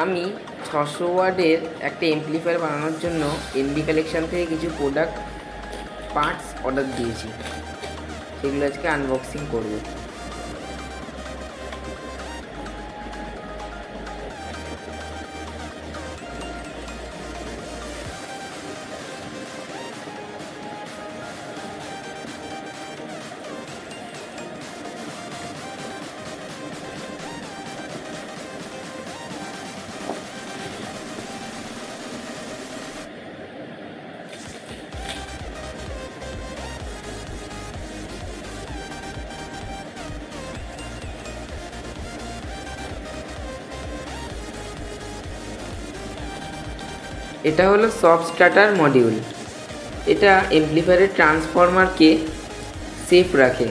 আমি 600 ওয়াটের একটা এমপ্লিফায়ার বানানোর জন্য এমবি কালেকশন থেকে কিছু প্রোডাক্ট পার্টস অর্ডার দিয়েছি, সেগুলো আজকে আনবক্সিং করব। এটা হলো সফট স্টার্টার মডিউল। এটা এমপ্লিফায়ারের ট্রান্সফরমারকে সেফ রাখে।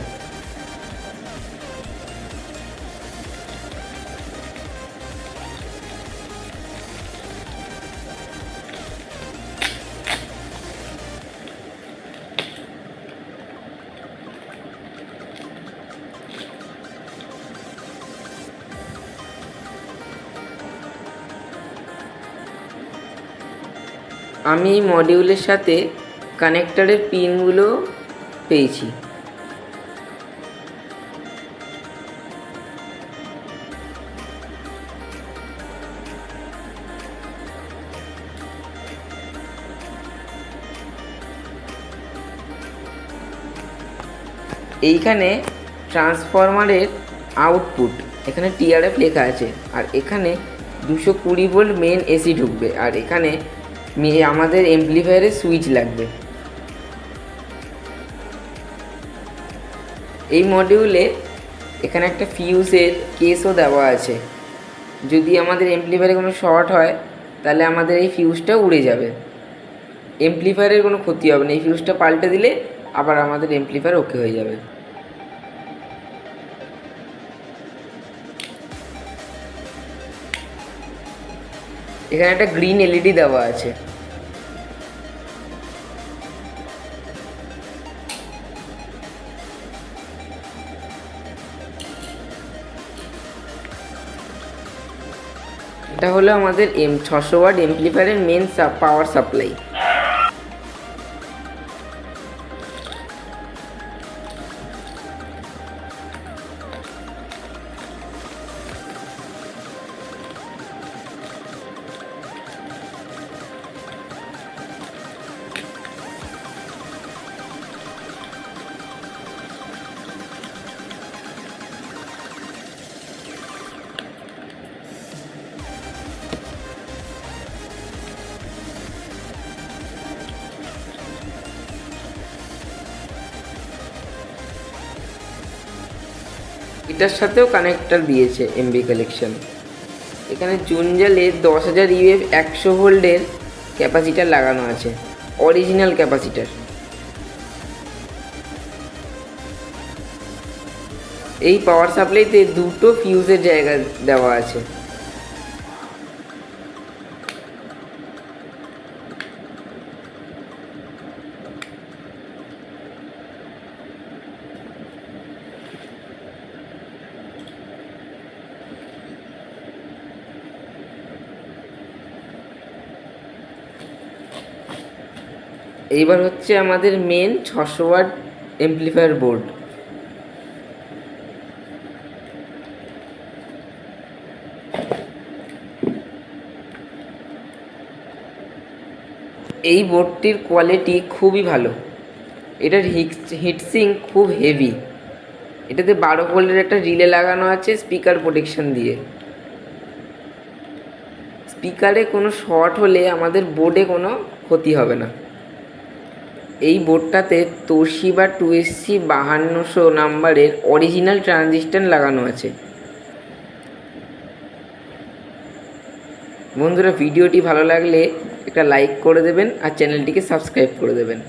আমি এই মডিউলের সাথে কানেক্টরের পিনগুলো পেয়েছি। এইখানে ট্রান্সফরমারের আউটপুট, এখানে টিআরএফ লেখা আছে, আর এখানে 220 ভোল্ট মেন এসি ঢুকবে, আর এখানে আমাদের এমপ্লিফায়ারের সুইচ লাগবে। এই মডিউলে এখানে একটা ফিউজের কেসও দেওয়া আছে। যদি আমাদের এমপ্লিফায়ারে কোনো শর্ট হয় তাহলে আমাদের এই ফিউজটা উড়ে যাবে, এমপ্লিফায়ারের কোনো ক্ষতি হবে না। এই ফিউজটা পাল্টে দিলে আবার আমাদের এমপ্লিফায়ার ওকে হয়ে যাবে। এখানে একটা গ্রিন এলইডি দেওয়া আছে। এটা হলো আমাদের 600 ওয়াট এমপ্লিফায়ারের মেন পাওয়ার সাপ্লাই। এটার সাথেও কানেক্টর দিয়েছে এমবি কালেকশন। এখানে জুনজালে 10,000 ইউএফ 100 ভোল্টের ক্যাপাসিটার লাগানো আছে, অরিজিনাল ক্যাপাসিটার। এই পাওয়ার সাপ্লাইতে দুটো ফিউজের জায়গা দেওয়া আছে। এইবার হচ্ছে আমাদের মেন 600 ওয়াট এমপ্লিফায়ার বোর্ড। এই বোর্ডটির কোয়ালিটি খুবই ভালো। এটার হিটসিঙ্ক খুব হেভি। এটাতে 12 ভোল্টের একটা রিলে লাগানো আছে স্পিকার প্রোটেকশন দিয়ে। স্পিকারে কোনো শর্ট হলে আমাদের বোর্ডে কোনো ক্ষতি হবে না। এই বোর্ডটাতে তোশিবা 2SC 5200 নাম্বারের অরিজিনাল ট্রানজিস্টর লাগানো আছে। বন্ধুরা, ভিডিওটি ভালো লাগলে একটা লাইক করে দেবেন আর চ্যানেলটিকে সাবস্ক্রাইব করে দেবেন।